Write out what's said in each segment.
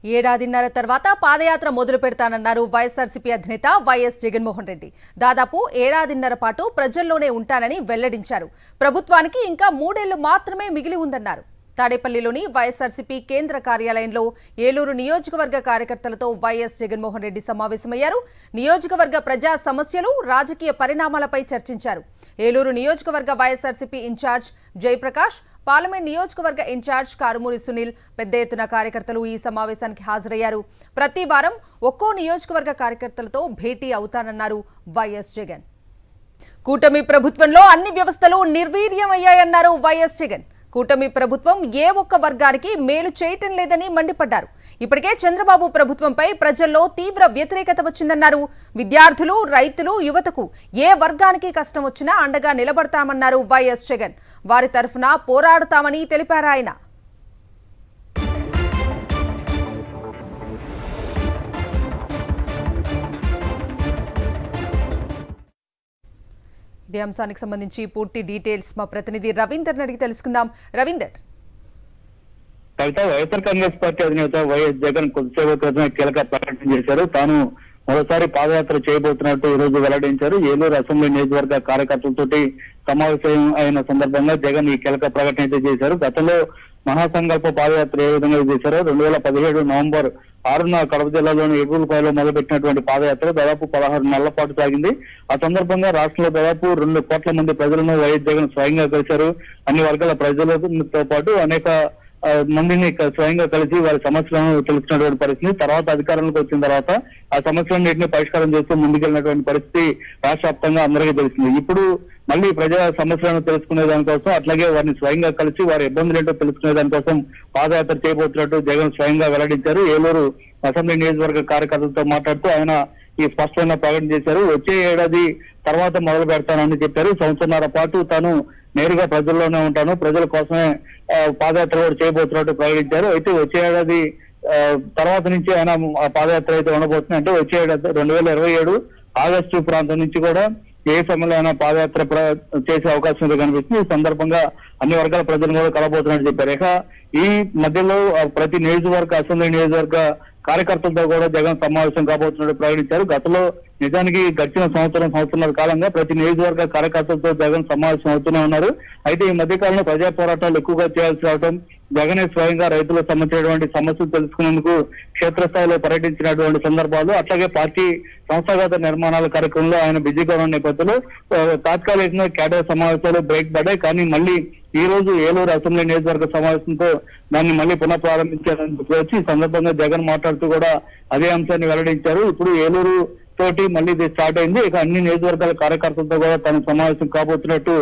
ఏడాదిన్నర తర్వాత పాదయాత్ర మొదలు పెడతానన్నారు వైఎస్ఆర్సీపీ అధినేత వైఎస్ జగన్మోహన్ రెడ్డి. దాదాపు ఏడాదిన్నర పాటు ప్రజల్లోనే ఉంటానని వెల్లడించారు. ప్రభుత్వానికి ఇంకా 3 ఏళ్లు మాత్రమే మిగిలి ఉందన్నారు. తాడేపల్లిలోని వైఎస్ఆర్సీపీ కేంద్ర కార్యాలయంలో ఏలూరు నియోజకవర్గ కార్యకర్తలతో వైఎస్ జగన్మోహన్ రెడ్డి సమావేశమయ్యారు. నియోజకవర్గ ప్రజా సమస్యలు, రాజకీయ పరిణామాలపై చర్చించారు. ఏలూరు నియోజకవర్గ వైఎస్ఆర్సీపీ ఇన్ఛార్జ్ జయప్రకాష్, పార్లమెంట్ నియోజకవర్గ ఇన్ఛార్జ్ కారుమూరి సునీల్ పెద్ద ఎత్తున కార్యకర్తలు ఈ సమావేశానికి హాజరయ్యారు. ప్రతి వారం ఒక్కో నియోజకవర్గ కార్యకర్తలతో భేటీ అవుతానన్నారు వైఎస్ జగన్. కూటమి ప్రభుత్వంలో అన్ని వ్యవస్థలు నిర్వీర్యమయ్యాయన్నారు వైఎస్ జగన్. కూటమి ప్రభుత్వం ఏ ఒక్క వర్గానికి మేలు చేయటం లేదని మండిపడ్డారు. ఇప్పటికే చంద్రబాబు ప్రభుత్వంపై ప్రజల్లో తీవ్ర వ్యతిరేకత వచ్చిందన్నారు. విద్యార్థులు, రైతులు, యువతకు ఏ వర్గానికి కష్టం వచ్చినా అండగా నిలబడతామన్నారు వైఎస్ జగన్. వారి తరఫున పోరాడుతామని తెలిపారు ఆయన. ఇదే అంశానికి సంబంధించి పూర్తి డీటెయిల్స్ మా ప్రతినిధి రవీందర్ అడిగి తెలుసుకుందాం. రవీందర్, వైఎస్ఆర్ కాంగ్రెస్ పార్టీ అధినేత వైఎస్ జగన్ కొద్దిసేపు క్రితమే కీలక ప్రకటన చేశారు. తాను మరోసారి పాదయాత్ర చేయబోతున్నట్టు ఈ రోజు వెల్లడించారు. ఏలూరు అసెంబ్లీ నియోజకవర్గ కార్యకర్తలతోటి సమావేశం అయిన సందర్భంగా జగన్ ఈ కీలక ప్రకటన అయితే చేశారు. గతంలో మహాసంకల్ప పాదయాత్ర ఏ విధంగా చేశారో 2017 నవంబర్ 6న కడప జిల్లాలోని ఎగురుపాయలో మొదలుపెట్టినటువంటి పాదయాత్ర దాదాపు 16 నెలల పాటు సాగింది. ఆ సందర్భంగా రాష్ట్రంలో దాదాపు 2 కోట్ల మంది ప్రజలను వైఎస్ జగన్ స్వయంగా కలిశారు. అన్ని వర్గాల ప్రజలతో పాటు అనేక మందిని స్వయంగా కలిసి వారి సమస్యలను తెలుసుకున్నటువంటి పరిస్థితి. తర్వాత అధికారంలోకి వచ్చిన తర్వాత ఆ సమస్యలన్నింటినీ పరిష్కారం చేస్తూ ముందుకెళ్ళినటువంటి పరిస్థితి రాష్ట్ర వ్యాప్తంగా అందరికీ తెలిసింది. ఇప్పుడు మళ్ళీ ప్రజా సమస్యలను తెలుసుకునే దానికోసం, అట్లాగే వారిని స్వయంగా కలిసి వారి ఇబ్బందులు ఏంటో తెలుసుకునే దానికోసం పాదయాత్ర చేయబోతున్నట్టు జగన్ స్వయంగా వెల్లడించారు. ఏలూరు అసెంబ్లీ నియోజకవర్గ కార్యకర్తలతో మాట్లాడుతూ ఆయన ఈ స్పష్టమైన ప్రకటన చేశారు. వచ్చే ఏడాది తర్వాత మొదలు పెడతానని చెప్పారు. సంవత్సరాల పాటు తాను నేరుగా ప్రజల్లోనే ఉంటాను, ప్రజల కోసమే పాదయాత్ర కూడా చేయబోతున్నట్టు ప్రకటించారు. అయితే వచ్చే ఏడాది తర్వాత నుంచి ఆయన పాదయాత్ర అయితే ఉండబోతుంది. అంటే వచ్చే ఏడాది 2027 ఆగస్టు ప్రాంతం నుంచి కూడా ఏ సమయంలో అయినా పాదయాత్ర చేసే అవకాశం అయితే కనిపిస్తుంది. ఈ సందర్భంగా అన్ని వర్గాల ప్రజలను కూడా కలబోతున్నట్టు చెప్పారు. ఇక ఈ మధ్యలో ప్రతి నియోజకవర్గ అసెంబ్లీ నియోజకవర్గ కార్యకర్తలతో కూడా జగన్ సమావేశం కాబోతున్నట్టు ప్రకటించారు. గతంలో నిజానికి గడిచిన సంవత్సరాల కాలంగా ప్రతి నియోజకవర్గ కార్యకర్తలతో జగన్ సమావేశం అవుతూనే ఉన్నారు. అయితే ఈ మధ్య కాలంలో ప్రజా పోరాటాలు ఎక్కువగా చేయాల్సి రావడం, జగనే స్వయంగా రైతులకు సంబంధించినటువంటి సమస్యలు తెలుసుకునేందుకు క్షేత్రస్థాయిలో పర్యటించినటువంటి సందర్భాలు, అట్లాగే పార్టీ సంస్థాగత నిర్మాణాల కార్యక్రమంలో ఆయన బిజీగా ఉన్న నేపథ్యంలో తాత్కాలికంగా కేడర్ సమావేశాలు బ్రేక్ పడ్డాయి. కానీ మళ్ళీ ఈ రోజు ఏలూరు అసెంబ్లీ నియోజకవర్గ సమావేశంతో దాన్ని మళ్ళీ పునః ప్రారంభించారని వచ్చి ఈ సందర్భంగా జగన్ మాట్లాడుతూ కూడా అదే అంశాన్ని వెల్లడించారు. ఇప్పుడు ఏలూరు తోటి మళ్ళీ ఇది స్టార్ట్ అయింది. ఇక అన్ని నియోజకవర్గాల కార్యకర్తలతో కూడా తన సమావేశం కాబోతున్నట్టు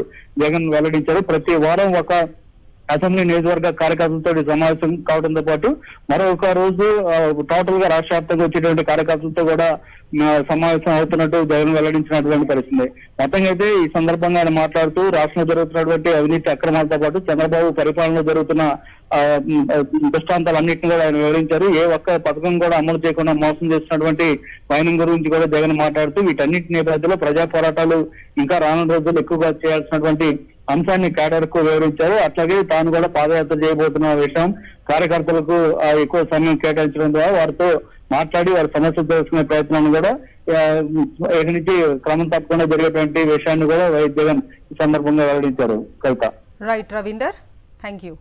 జగన్ వెల్లడించారు. ప్రతి వారం ఒక అసెంబ్లీ నియోజకవర్గ కార్యకర్తలతో సమావేశం కావడంతో పాటు మరొక రోజు టోటల్ గా రాష్ట్ర వ్యాప్తంగా వచ్చేటువంటి కార్యకర్తలతో కూడా సమావేశం అవుతున్నట్టు జగన్ వెల్లడించినటువంటి పరిస్థితి. మొత్తంగా అయితే ఈ సందర్భంగా ఆయన మాట్లాడుతూ రాష్ట్రంలో జరుగుతున్నటువంటి అవినీతి అక్రమాలతో పాటు చంద్రబాబు పరిపాలనలో జరుగుతున్న దృష్టాంతాలన్నింటినీ కూడా ఆయన వివరించారు. ఏ ఒక్క పథకం కూడా అమలు చేయకుండా మోసం చేస్తున్నటువంటి వైనం గురించి కూడా జగన్ మాట్లాడుతూ వీటన్నిటి నేపథ్యంలో ప్రజా పోరాటాలు ఇంకా రానున్న రోజుల్లో ఎక్కువగా చేయాల్సినటువంటి అంశాన్ని కేడర్ కు వివరించారు. అట్లాగే తాను కూడా పాదయాత్ర చేయబోతున్న విషయం కార్యకర్తలకు ఎక్కువ సమయం కేటాయించడం ద్వారా వారితో మాట్లాడి వారి సమస్యలు తెలుసుకునే ప్రయత్నాన్ని కూడా ఇక్కడి నుంచి క్రమం తప్పకుండా జరిగేటువంటి విషయాన్ని కూడా వైఎస్ జగన్ ఈ సందర్భంగా వెల్లడించారు. Kavitha. Right Raveender, thank you.